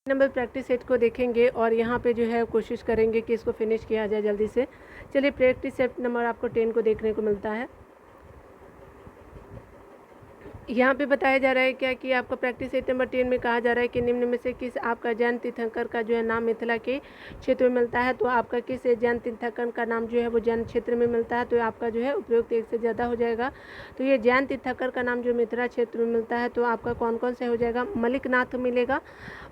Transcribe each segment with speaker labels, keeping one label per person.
Speaker 1: Number practice set को देखेंगे और यहाँ पे जो है कोशिश करेंगे कि इसको फिनिश किया जाए जल्दी से। चलिए प्रैक्टिस सेट नंबर आपको 10 को देखने को मिलता है। यहाँ पे बताया जा रहा है क्या कि आपका प्रैक्टिस सेट नंबर 10 में कहा जा रहा है कि निम्न में से किस आपका जैन तीर्थंकर का जो है नाम मिथिला के क्षेत्र में मिलता है। तो आपका किस जैन तीर्थंकर का नाम जो है वो जैन क्षेत्र में मिलता है, तो आपका जो है उपयुक्त एक से ज़्यादा हो जाएगा। तो ये जैन तीर्थंकर का नाम जो मिथिला क्षेत्र में मिलता है तो आपका कौन कौन से हो जाएगा, मलिकनाथ मिलेगा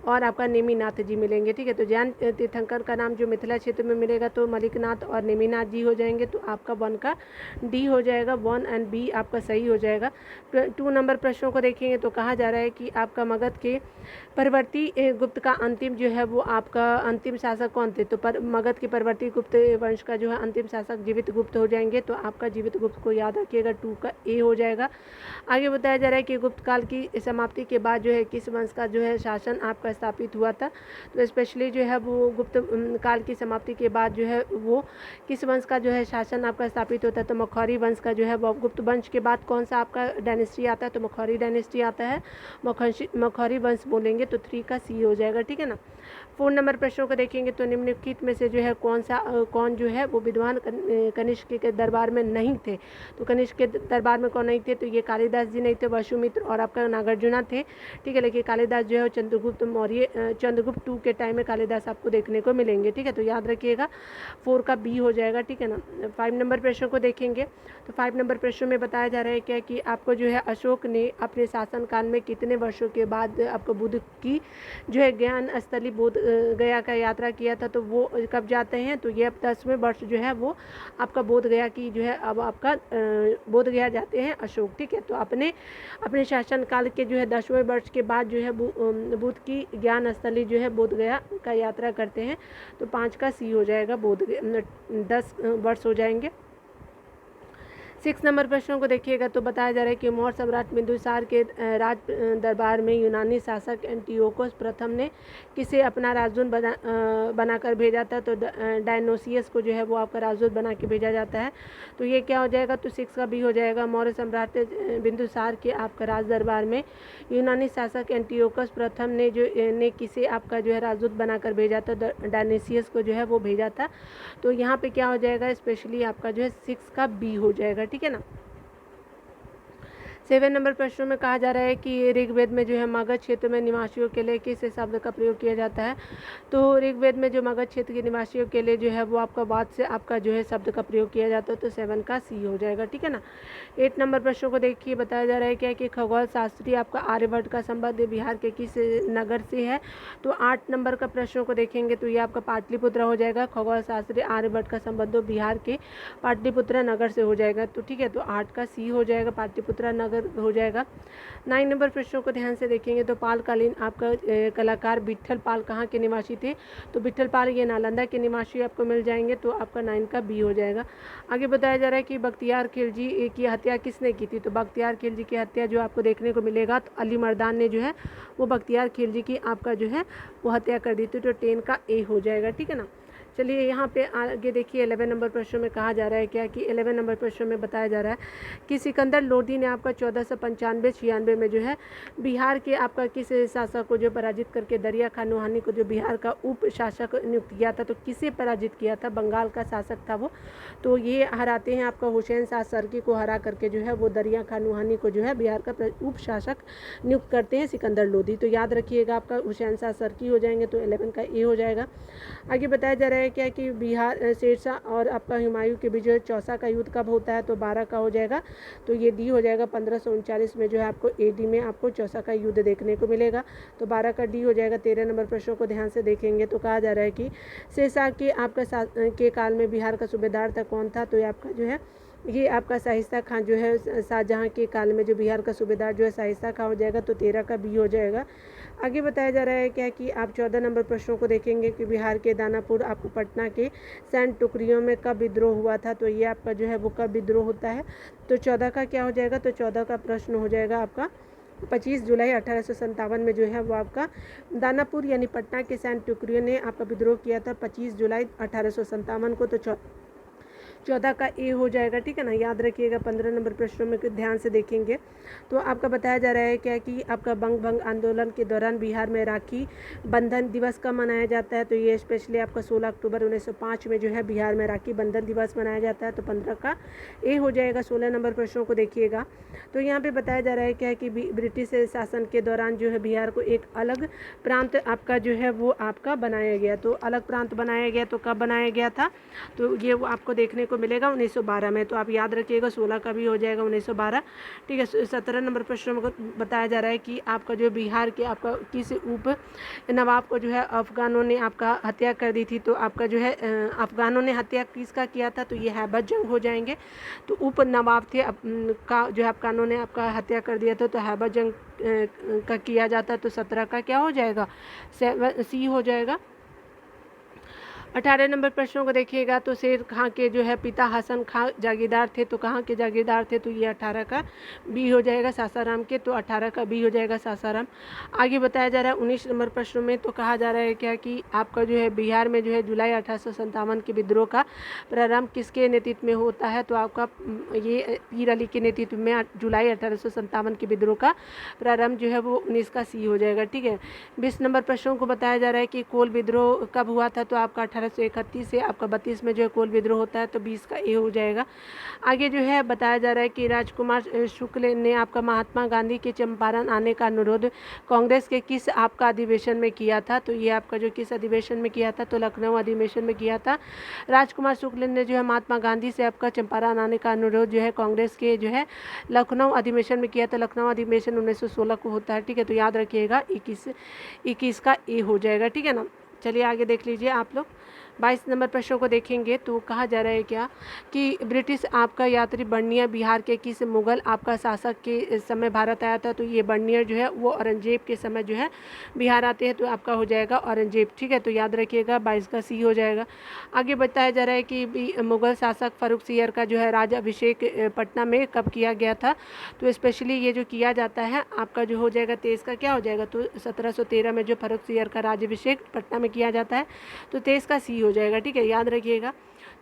Speaker 1: और आपका नेमिनाथ जी मिलेंगे। ठीक है, तो जैन तीर्थंकर का नाम जो मिथिला क्षेत्र में मिलेगा तो मलिकनाथ और नेमिनाथ जी हो जाएंगे। तो आपका 1 का डी हो जाएगा, 1 एंड बी आपका सही हो जाएगा। 2 नंबर प्रश्नों को देखेंगे तो कहा जा रहा है कि आपका मगध के परवर्ती गुप्त का अंतिम जो है वो आपका अंतिम शासक कौन थे। तो मगध के परवर्ती गुप्त वंश का जो है अंतिम शासक जीवित गुप्त हो जाएंगे। तो आपका जीवित गुप्त को याद रखिएगा, 2 का ए हो जाएगा। आगे बताया जा रहा है कि गुप्त काल की समाप्ति के बाद जो है किस वंश का जो है शासन आपका स्थापित हुआ था। तो स्पेशली जो है वो गुप्त काल की समाप्ति के बाद जो है वो किस वंश का जो है शासन आपका स्थापित होता है। तो मखौरी वंश का जो है वो गुप्त वंश के बाद कौन सा आपका डायनेस्टी आता है, तो मखौरी डायनेस्टी आता है, मखौरी वंश बोलेंगे। तो 3 का सी हो जाएगा। ठीक है ना। 4 नंबर प्रश्नों को देखेंगे तो निम्नलिखित में से जो है कौन जो है वो विद्वान कनिष्क के दरबार में नहीं थे। तो कनिष्क के दरबार में कौन नहीं थे, तो ये कालिदास जी नहीं थे, वसुमित्र और आपका नागार्जुना थे। ठीक है, लेकिन कालिदास जो है चंद्रगुप्त मौर्य चंद्रगुप्त 2 के टाइम में कालिदास आपको देखने को मिलेंगे। ठीक है, तो याद रखिएगा 4 का बी हो जाएगा। ठीक है ना। 5 नंबर प्रश्नों को देखेंगे तो 5 नंबर प्रश्नों में बताया जा रहा है क्या कि आपको जो है अशोक ने अपने शासनकाल में कितने वर्षों के बाद आपको बुद्ध की जो है ज्ञान स्थली बोध गया का यात्रा किया था। तो वो कब जाते हैं, तो ये अब 10वें वर्ष जो है वो आपका बोध गया की जो है अब आपका बोध गया जाते हैं अशोक। ठीक है, तो अपने शासनकाल के जो है 10वें वर्ष के बाद जो है बुद्ध की ज्ञान स्थली जो है बोध गया का यात्रा करते हैं। तो 5 का सी हो जाएगा, बोध 10 वर्ष हो जाएंगे। 6 नंबर प्रश्नों को देखिएगा तो बताया जा रहा है कि मौर्य सम्राट बिंदुसार के राज दरबार में यूनानी शासक एंटियोकस प्रथम ने किसे अपना राजदूत बनाकर भेजा था। तो डायनोसियस को जो है वो आपका राजदूत बना के भेजा जाता है। तो ये क्या हो जाएगा, तो 6 का बी हो जाएगा। मौर्य सम्राट बिंदुसार के आपका राज दरबार में यूनानी शासक एंटियोकस प्रथम ने किसे आपका जो है राजदूत बनाकर भेजा था, डायनोसियस को जो है वो भेजा था। तो यहाँ पे क्या हो जाएगा, स्पेशली आपका जो है 6 का बी हो जाएगा। ठीक है ना। 7 नंबर प्रश्नों में कहा जा रहा है कि ऋग्वेद में जो है मगध क्षेत्र में निवासियों के लिए किस शब्द का प्रयोग किया जाता है। तो ऋग्वेद में जो मगध क्षेत्र के निवासियों के लिए जो है वो आपका वाद से आपका जो है शब्द का प्रयोग किया जाता है। तो 7 का सी हो जाएगा। ठीक है ना। 8 नंबर प्रश्नों को देखिए बताया जा रहा है क्या कि खगोल शास्त्री आपका आर्यभट्ट का संबंध बिहार के किस नगर से है। तो 8 नंबर का प्रश्नों को देखेंगे तो ये आपका पाटलिपुत्र हो जाएगा। खगोल शास्त्री आर्यभट्ट का संबंध बिहार के पाटलिपुत्र नगर से हो जाएगा। तो ठीक है, तो 8 का सी हो जाएगा, पाटलिपुत्र नगर हो जाएगा। 9 नंबर प्रश्नों को ध्यान से देखेंगे तो पालकालीन आपका कलाकार विट्ठल पाल कहाँ के निवासी थे। तो विट्ठल पाल ये नालंदा के निवासी आपको मिल जाएंगे। तो आपका 9 का बी हो जाएगा। आगे बताया जा रहा है कि बख्तियार खिलजी की हत्या किसने की थी। तो बख्तियार खिलजी की हत्या जो आपको देखने को मिलेगा तो अली मर्दान ने जो है वो बख्तियार खिलजी की आपका जो है वो हत्या कर दी थी। तो 10 का ए हो जाएगा। ठीक है ना। चलिए यहाँ पे आगे देखिए 11 नंबर प्रश्न में कहा जा रहा है क्या कि 11 नंबर प्रश्न में बताया जा रहा है कि सिकंदर लोधी ने आपका 1495-96 में जो है बिहार के आपका किस शासक को जो पराजित करके दरिया खान नूहानी को जो बिहार का उप शासक नियुक्त किया था। तो किसे पराजित किया था, बंगाल का शासक था वो। तो ये हराते हैं आपका हुसैन शाह सरकी को हरा करके जो है वो दरिया खान नूहानी को जो है बिहार का उप शासक नियुक्त करते हैं सिकंदर लोधी। तो याद रखिएगा आपका हुसैन शाह सरकी हो जाएंगे। तो 11 का ए हो जाएगा। आगे बताया जा रहा है क्या कि बिहार शेरशाह और आपका हुमायूं के बीच जो है चौसा का युद्ध कब होता है। तो 12 का हो जाएगा। तो ये डी हो जाएगा। 1539 में जो है आपको एडी में आपको चौसा का युद्ध देखने को मिलेगा। तो 12 का डी हो जाएगा। 13 नंबर प्रश्नों को ध्यान से देखेंगे तो कहा जा रहा है कि शेरशाह के आपका के काल में बिहार का सूबेदार था कौन था। तो ये आपका जो है ये आपका शाइस्ता खां जो है शाहजहाँ के काल में जो बिहार का सूबेदार जो है शाइस्ता खां हो जाएगा। तो 13 का बी हो जाएगा। आगे बताया जा रहा है क्या कि आप 14 नंबर प्रश्नों को देखेंगे कि बिहार के दानापुर आपको पटना के सैन्य टुकड़ियों में कब विद्रोह हुआ था। तो ये आपका जो है वो कब विद्रोह होता है। तो 14 का क्या हो जाएगा, तो 14 का प्रश्न हो जाएगा आपका 25 जुलाई 1857 में जो है वो आपका दानापुर यानी पटना के सैन्य टुकड़ियों ने आपका विद्रोह किया था 25 जुलाई 1857 को। तो 14 का ए हो जाएगा, ठीक है ना। याद रखिएगा 15 नंबर प्रश्नों में ध्यान से देखेंगे तो आपका बताया जा रहा है क्या कि आपका बंग भंग आंदोलन के दौरान बिहार में राखी बंधन दिवस कब मनाया जाता है, तो ये स्पेशली आपका 16 अक्टूबर 1905 में जो है बिहार में राखी बंधन दिवस मनाया जाता है, तो 15 का ए हो जाएगा। 16 नंबर प्रश्नों को देखिएगा तो यहाँ पे बताया जा रहा है क्या कि ब्रिटिश शासन के दौरान जो है बिहार को एक अलग प्रांत आपका जो है वो आपका बनाया गया, तो अलग प्रांत बनाया गया, तो कब बनाया गया था, तो ये वो आपको देखने को मिलेगा 1912 में। तो आप याद रखिएगा 16 का भी हो जाएगा 1912, ठीक है। 17 नंबर प्रश्न में बताया जा रहा है कि आपका जो बिहार के आपका किस उप नवाब को जो है अफगानों ने आपका हत्या कर दी थी, तो आपका जो है अफगानों ने हत्या किसका किया था, तो ये हैबर जंग हो जाएंगे। तो उप नवाब थे का जो है अफगानों ने आपका हत्या कर दिया था, तो हैबर जंग का किया जाता, तो 17 का क्या हो जाएगा, सी हो जाएगा। 18 नंबर प्रश्नों को देखिएगा तो शेर खां के जो है पिता हसन खां जागीरदार थे, तो कहाँ के जागीरदार थे, तो ये 18 का बी हो जाएगा सासाराम के, तो 18 का बी हो जाएगा सासाराम। आगे बताया जा रहा है 19 नंबर प्रश्नों में, तो कहा जा रहा है क्या कि आपका जो है बिहार में जो है जुलाई 1857 के विद्रोह का प्रारंभ किसके नेतृत्व में होता है, तो आपका ये पीर अली के नेतृत्व में जुलाई 1857 के विद्रोह का प्रारंभ जो है वो 19 का सी हो जाएगा, ठीक है। 20 नंबर प्रश्नों को बताया जा रहा है कि कोल विद्रोह कब हुआ था, तो आपका 1831 से आपका 32 में जो है कोल विद्रोह होता है, तो 20 का ए हो जाएगा। आगे जो है बताया जा रहा है कि राजकुमार शुक्ल ने आपका महात्मा गांधी के चंपारण आने का अनुरोध कांग्रेस के किस आपका अधिवेशन में किया था, तो ये आपका जो किस अधिवेशन में किया था, तो लखनऊ अधिवेशन में किया था। राजकुमार शुक्ल ने जो है महात्मा गांधी से आपका चंपारण आने का अनुरोध जो है कांग्रेस के जो है लखनऊ अधिवेशन में किया था। लखनऊ अधिवेशन 1916 को होता है, ठीक है। तो याद रखिएगा 21 का ए हो जाएगा, ठीक है ना। चलिए आगे देख लीजिए आप लोग। 22 नंबर प्रश्नों को देखेंगे तो कहा जा रहा है क्या कि ब्रिटिश आपका यात्री बर्नियर बिहार के किस मुगल आपका शासक के समय भारत आया था, तो ये बर्नियर जो है वो औरंगजेब के समय जो है बिहार आते हैं, तो आपका हो जाएगा औरंगजेब, ठीक है। तो याद रखिएगा 22 का सी हो जाएगा। आगे बताया जा रहा है कि मुगल शासक फर्रुख सियर का जो है राज अभिषेक पटना में कब किया गया था, तो स्पेशली ये जो किया जाता है आपका जो हो जाएगा 23 का क्या हो जाएगा, तो 1713 में जो फर्रुख सियर का राज अभिषेक पटना में किया जाता है, तो 23 का सी हो जाएगा, ठीक है। याद रखिएगा।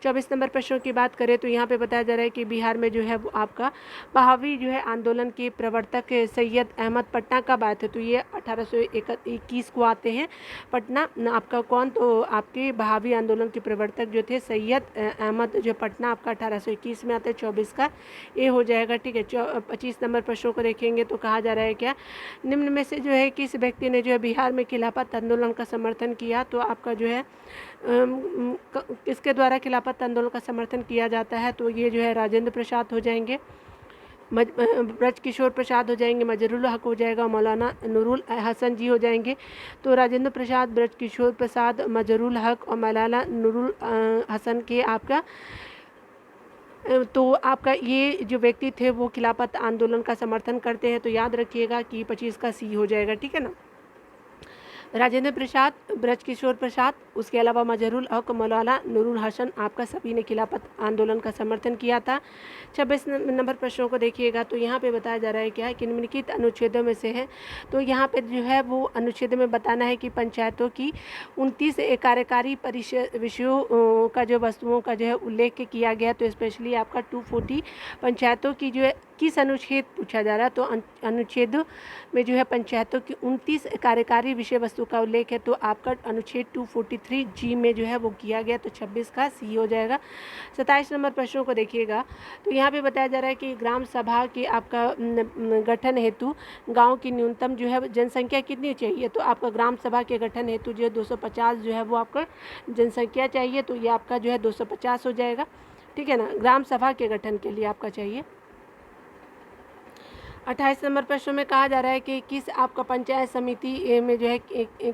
Speaker 1: 24 नंबर प्रश्नों की बात करें तो यहाँ पे बताया जा रहा है कि बिहार में जो है वो आपका बहावी जो है आंदोलन के प्रवर्तक सैयद अहमद पटना कब आए थे, तो ये 1821 को आते हैं पटना। आपका कौन, तो आपके बहावी आंदोलन के प्रवर्तक जो थे सैयद अहमद जो पटना आपका 1821 में आते हैं, 24 का ए हो जाएगा, ठीक है। 25 नंबर प्रश्नों को देखेंगे तो कहा जा रहा है क्या निम्न में से जो है किस व्यक्ति ने जो है बिहार में खिलाफत आंदोलन का समर्थन किया, तो आपका जो है किसके द्वारा खिलाफत आंदोलन का समर्थन किया जाता है, तो ये जो है राजेंद्र प्रसाद हो जाएंगे, ब्रज किशोर प्रसाद हो जाएंगे, मजरुल हक हो जाएगा, मौलाना नूरुल हसन जी हो जाएंगे। तो राजेंद्र प्रसाद, ब्रज किशोर प्रसाद, मजरुल हक और मौलाना नूरुल हसन के आपका तो आपका ये जो व्यक्ति थे वो खिलाफत आंदोलन का समर्थन करते हैं, तो याद रखिएगा कि 25 का सी हो जाएगा, ठीक है ना। राजेंद्र प्रसाद, ब्रज किशोर प्रसाद, उसके अलावा मजहरुल हक, मौलाना नूरुल हसन आपका सभी ने खिलाफत आंदोलन का समर्थन किया था। 26 नंबर प्रश्नों को देखिएगा तो यहाँ पे बताया जा रहा है क्या है कि निम्नलिखित अनुच्छेदों में से है, तो यहाँ पे जो है वो अनुच्छेद में बताना है कि पंचायतों की 29 कार्यकारी विषयों का जो वस्तुओं का जो है उल्लेख किया गया, तो स्पेशली आपका 240 पंचायतों की जो है किस अनुच्छेद पूछा जा रहा है, तो अनुच्छेद में जो है पंचायतों की 29 कार्यकारी विषय वस्तु का उल्लेख है, तो आपका अनुच्छेद 243 जी में जो है वो किया गया, तो 26 का सी हो जाएगा। 27 नंबर प्रश्नों को देखिएगा तो यहाँ पे बताया जा रहा है कि ग्राम सभा के आपका गठन हेतु गांव की न्यूनतम जो है जनसंख्या कितनी चाहिए, तो आपका ग्राम सभा के गठन हेतु जो है 250 जो है वो आपका जनसंख्या चाहिए, तो ये आपका जो है 250 हो जाएगा, ठीक है ना, ग्राम सभा के गठन के लिए आपका चाहिए। 28 नंबर प्रश्न में कहा जा रहा है कि किस आपका पंचायत समिति में जो है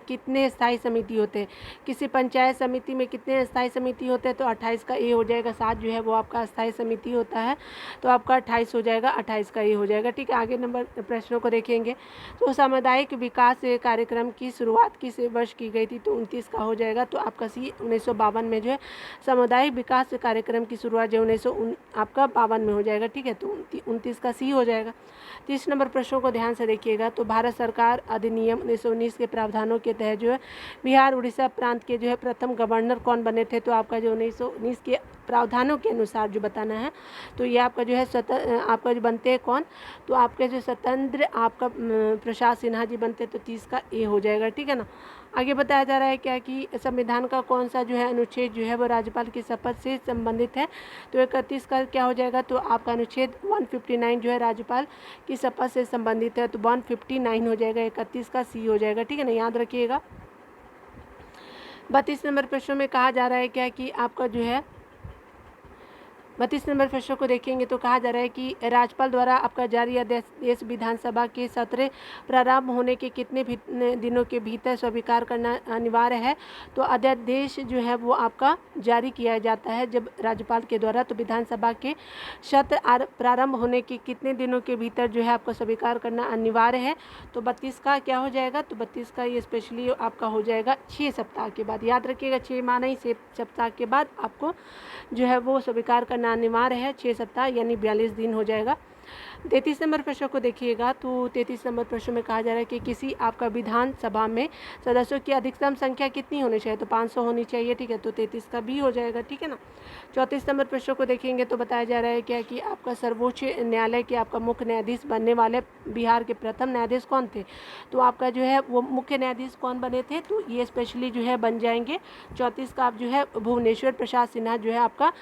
Speaker 1: कितने स्थायी समिति होते हैं, किसी पंचायत समिति में कितने स्थायी समिति होते हैं, तो 28 का ए हो जाएगा। 7 जो है वो आपका स्थायी समिति होता है, तो आपका 28 हो जाएगा, 28 का ए हो जाएगा, ठीक है। आगे नंबर प्रश्नों को देखेंगे तो सामुदायिक विकास कार्यक्रम की शुरुआत किस वर्ष की गई थी, तो 29 का हो जाएगा, तो आपका सी 1952 में जो है सामुदायिक विकास कार्यक्रम की शुरुआत जो 1952 में हो जाएगा, ठीक है, तो 29 का सी हो जाएगा। 30 नंबर प्रश्नों को ध्यान से देखिएगा तो भारत सरकार अधिनियम 1919 के प्रावधानों के तहत जो है बिहार उड़ीसा प्रांत के जो है प्रथम गवर्नर कौन बने थे, तो आपका जो 1919 के प्रावधानों के अनुसार जो बताना है। तो ये आपका जो है आपका जो बनते हैं कौन, तो आपके जो स्वतंत्र आपका प्रसाद सिन्हा जी बनते, तो 30 का ए हो जाएगा, ठीक है ना। आगे बताया जा रहा है क्या कि संविधान का कौन सा जो है अनुच्छेद जो है वो राज्यपाल की शपथ से संबंधित है, तो 31 का क्या हो जाएगा, तो आपका अनुच्छेद 159 जो है राज्यपाल की शपथ से संबंधित है, तो 159 हो जाएगा, 31 का सी हो जाएगा, ठीक है ना, याद रखिएगा। 32 नंबर प्रश्न में कहा जा रहा है क्या कि आपका जो है 32 नंबर प्रश्न को देखेंगे तो कहा जा रहा है कि राज्यपाल द्वारा आपका जारी आदेश विधानसभा के सत्र प्रारंभ होने के कितने दिनों के भीतर स्वीकार करना अनिवार्य है, तो अध्यादेश जो है वो आपका जारी किया जाता है जब राज्यपाल के द्वारा, तो विधानसभा के सत्र प्रारंभ होने के कितने दिनों के भीतर जो है आपको स्वीकार करना अनिवार्य है, तो 32 का क्या हो जाएगा, तो 32 का ये स्पेशली आपका हो जाएगा 6 सप्ताह के बाद, याद रखिएगा 6 माह नहीं 6 सप्ताह के बाद आपको जो है वो स्वीकार करना अनिवार्य है, 6 सप्ताह यानी 42 दिन हो जाएगा। 33 नंबर प्रश्न को देखिएगा तो 33 नंबर प्रश्न में कहा जा रहा है कि किसी आपका विधानसभा में सदस्यों की अधिकतम संख्या कितनी होनी चाहिए, तो 500 होनी चाहिए, ठीक है, तो 33 का भी हो जाएगा, ठीक है ना। 34 नंबर प्रश्न को देखेंगे तो बताया जा रहा है क्या कि आपका सर्वोच्च न्यायालय के आपका मुख्य न्यायाधीश बनने वाले बिहार के प्रथम न्यायाधीश कौन थे, तो आपका जो है वो मुख्य न्यायाधीश कौन बने थे, तो ये स्पेशली जो है बन जाएंगे 34 का आप जो है भुवनेश्वर प्रसाद सिन्हा जो है आपका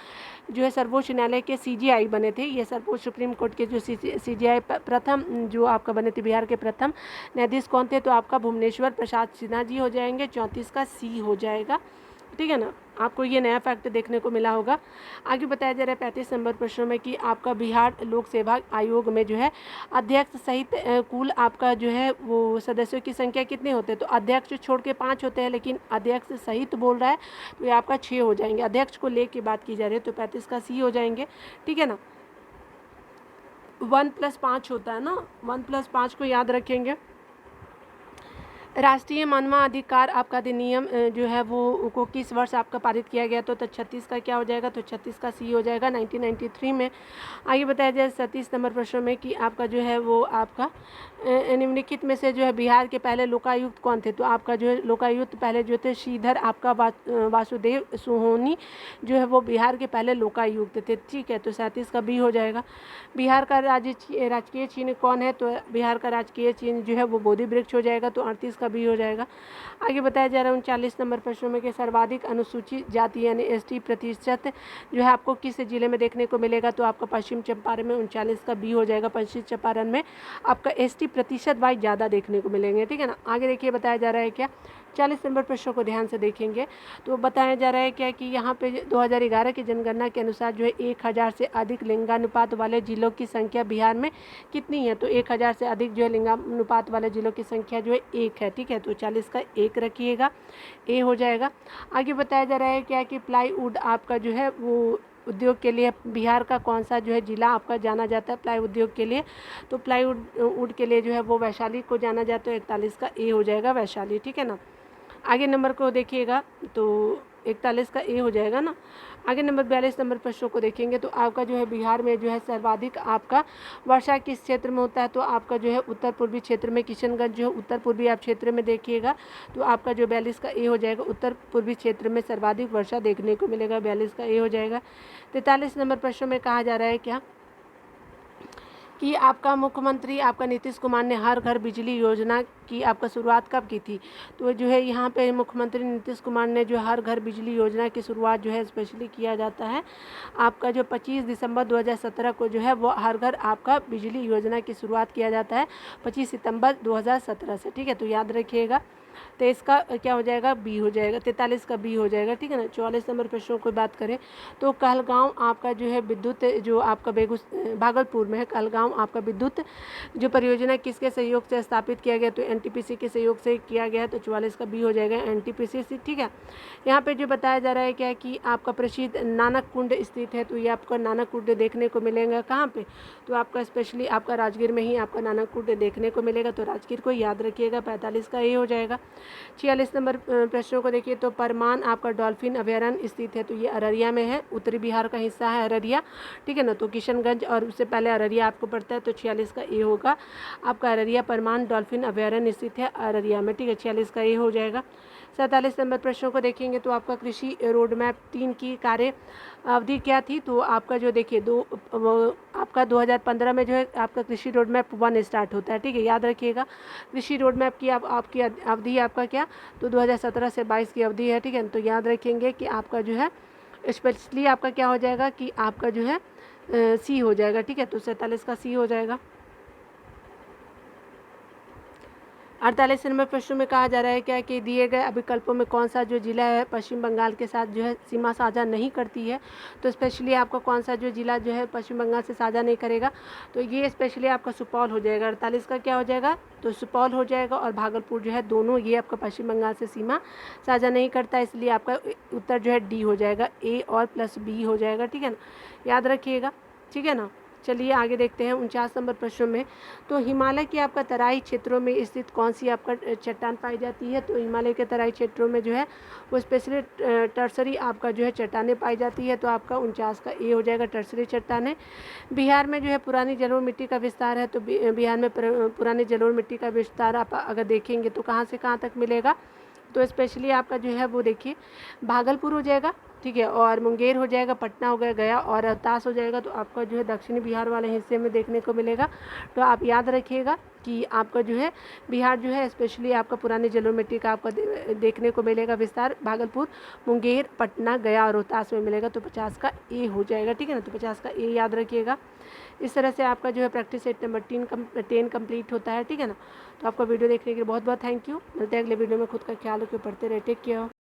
Speaker 1: जो है सर्वोच्च न्यायालय के सीजीआई बने थे, ये सर्वोच्च सुप्रीम कोर्ट के जो सीजीआई प्रथम जो आपका बने थे बिहार के प्रथम न्यायाधीश कौन थे, तो आपका भुवनेश्वर प्रसाद सिन्हा जी हो जाएंगे, 34 का सी हो जाएगा, ठीक है ना। आपको ये नया फैक्ट देखने को मिला होगा। आगे बताया जा रहा है 35 नंबर प्रश्न में कि आपका बिहार लोक सेवा आयोग में जो है अध्यक्ष सहित कुल आपका जो है वो सदस्यों की संख्या कितने होते हैं, तो अध्यक्ष छोड़ के 5 होते हैं, लेकिन अध्यक्ष सहित बोल रहा है तो ये आपका 6 हो जाएंगे, अध्यक्ष को लेके बात की जा रही है, तो 35 का सी हो जाएंगे, ठीक है ना। 1+5 होता है ना, 1+5 को याद रखेंगे। राष्ट्रीय मानवाधिकार आपका अधिनियम जो है वो को किस वर्ष आपका पारित किया गया, तो 36 का क्या हो जाएगा, तो 36 का सी हो जाएगा 1993 में। आगे बताया जाए 37 नंबर प्रश्न में कि आपका जो है वो आपका निम्नलिखित में से जो है बिहार के पहले लोकायुक्त कौन थे, तो आपका जो है लोकायुक्त पहले जो थे श्रीधर आपका वासुदेव सोहोनी जो है वो बिहार के पहले लोकायुक्त थे, ठीक है, तो 37 का बी हो जाएगा। बिहार का राजकीय चिन्ह कौन है, तो बिहार का राजकीय चिन्ह जो है वो बोधि वृक्ष हो जाएगा, तो 38 का भी हो जाएगा। आगे बताया जा रहा है 39 नंबर प्रश्नों में कि सर्वाधिक अनुसूचित जाति यानी एसटी प्रतिशत जो है आपको किस जिले में देखने को मिलेगा, तो आपका पश्चिम चंपारण में 39 का बी हो जाएगा, पश्चिम चंपारण में आपका एसटी प्रतिशत वाइज ज़्यादा देखने को मिलेंगे, ठीक है ना। आगे देखिए बताया जा रहा है क्या 40 नंबर प्रश्नों को ध्यान से देखेंगे तो बताया जा रहा है क्या कि यहाँ पे 2011 की जनगणना के अनुसार जो है 1000 से अधिक लिंगानुपात वाले जिलों की संख्या बिहार में कितनी है, तो 1000 से अधिक जो है लिंगानुपात वाले जिलों की संख्या जो है 1 है, ठीक है, तो 40 का 1 रखिएगा, ए हो जाएगा। आगे बताया जा रहा है क्या कि प्लाईवुड आपका जो है वो उद्योग के लिए बिहार का कौन सा जो है जिला आपका जाना जाता है प्लाई उद्योग के लिए, तो प्लाईवुड के लिए जो है वो वैशाली को जाना जाता है, 41 का ए हो जाएगा वैशाली, ठीक है ना। आगे नंबर को देखिएगा तो 41 का ए हो जाएगा ना। आगे नंबर 42 नंबर प्रश्नों को देखेंगे तो आपका जो है बिहार में जो है सर्वाधिक आपका वर्षा किस क्षेत्र में होता है, तो आपका जो है उत्तर पूर्वी क्षेत्र में, किशनगंज जो है उत्तर पूर्वी आप क्षेत्र में देखिएगा, तो आपका जो 42 का ए हो जाएगा, उत्तर पूर्वी क्षेत्र में सर्वाधिक वर्षा देखने को मिलेगा, 42 का ए हो जाएगा। 43 नंबर प्रश्न में कहा जा रहा है क्या कि आपका मुख्यमंत्री आपका नीतीश कुमार ने हर घर बिजली योजना की आपका शुरुआत कब की थी, तो जो है यहाँ पे मुख्यमंत्री नीतीश कुमार ने जो हर घर बिजली योजना की शुरुआत जो है स्पेशली किया जाता है आपका जो 25 दिसंबर 2017 को जो है वो हर घर आपका बिजली योजना की शुरुआत किया जाता है 25 सितंबर 2017 से, ठीक है, तो याद रखिएगा। तो इसका क्या हो जाएगा, बी हो जाएगा, 43 का बी हो जाएगा, ठीक है ना। 44 नंबर प्रश्नों को बात करें तो कहलगांव आपका जो है विद्युत जो आपका भागलपुर में है, कहलगांव आपका विद्युत जो परियोजना किसके सहयोग से स्थापित किया गया, तो एनटीपीसी के सहयोग से किया गया है, तो 44 का बी हो जाएगा एनटीपीसी से, ठीक है। यहाँ पे जो बताया जा रहा है क्या कि आपका प्रसिद्ध नानक कुंड स्थित है, तो ये आपका नानक कुंड देखने को मिलेगा कहाँ पे, तो आपका स्पेशली आपका राजगीर में ही आपका नानक कुंड देखने को मिलेगा, तो राजगीर को याद रखिएगा, 45 का ए हो जाएगा। 46 नंबर प्रश्नों को देखिए तो परमान आपका डॉल्फिन अभयारण्य स्थित है, तो ये अररिया में है, उत्तरी बिहार का हिस्सा है अररिया, ठीक है ना। तो किशनगंज और उससे पहले अररिया आपको पड़ता है, तो 46 का ए होगा आपका अररिया परमान डॉल्फिन अभयारण्य स्थित है अररिया में, ठीक है, 46 का ए हो जाएगा। 47 नंबर प्रश्नों को देखेंगे तो आपका कृषि रोड मैप 3 की कार्य अवधि क्या थी, तो आपका जो देखिए आपका 2015 में जो है आपका कृषि रोड मैप 1 स्टार्ट होता है, ठीक है, याद रखिएगा। कृषि रोड मैप की आपकी अवधि आपका क्या, तो 2017 से 22 की अवधि है, ठीक है। तो याद रखेंगे कि आपका जो है स्पेशली आपका क्या हो जाएगा कि आपका जो है सी हो जाएगा, ठीक है। तो 47 का सी हो जाएगा। 48 नंबर प्रश्न में कहा जा रहा है क्या कि दिए गए विकल्पों में कौन सा जो जिला है पश्चिम बंगाल के साथ जो है सीमा साझा नहीं करती है, तो स्पेशली आपका कौन सा जो जिला जो है पश्चिम बंगाल से साझा नहीं करेगा, तो ये स्पेशली आपका सुपौल हो जाएगा। 48 का क्या हो जाएगा, तो सुपौल हो जाएगा और भागलपुर जो है, दोनों ये आपका पश्चिम बंगाल से सीमा साझा नहीं करता, इसलिए आपका उत्तर जो है डी हो जाएगा, ए और प्लस बी हो जाएगा, ठीक है ना, याद रखिएगा, ठीक है ना। चलिए आगे देखते हैं 49 नंबर प्रश्न में, तो हिमालय की आपका तराई क्षेत्रों में स्थित कौन सी आपका चट्टान पाई जाती है, तो हिमालय के तराई क्षेत्रों में जो है वो स्पेशली टर्सरी आपका जो है चट्टानें पाई जाती है, तो आपका 49 का ए हो जाएगा, टर्सरी चट्टानें। बिहार में जो है पुरानी जलोढ़ मिट्टी का विस्तार है, तो बिहार में पुरानी जलोढ़ मिट्टी का विस्तार आप अगर देखेंगे तो कहाँ से कहाँ तक मिलेगा, तो स्पेशली आपका जो है वो देखिए भागलपुर हो जाएगा, ठीक है, और मुंगेर हो जाएगा, पटना हो गया और रोहतास हो जाएगा, तो आपका जो है दक्षिणी बिहार वाले हिस्से में देखने को मिलेगा। तो आप याद रखिएगा कि आपका जो है बिहार जो है स्पेशली आपका पुरानी जलोढ़ मिट्टी का आपका देखने को मिलेगा विस्तार, भागलपुर, मुंगेर, पटना, गया और रोहतास में मिलेगा, तो 50 का ए हो जाएगा, ठीक है ना। तो 50 का ए याद रखिएगा। इस तरह से आपका जो है प्रैक्टिस सेट नंबर 10 कंप्लीट होता है, ठीक है ना। तो आपका वीडियो देखने के लिए बहुत बहुत थैंक यू। मिलते हैं अगले वीडियो में। खुद का ख्याल रखिए, पढ़ते रहे, टेक केयर।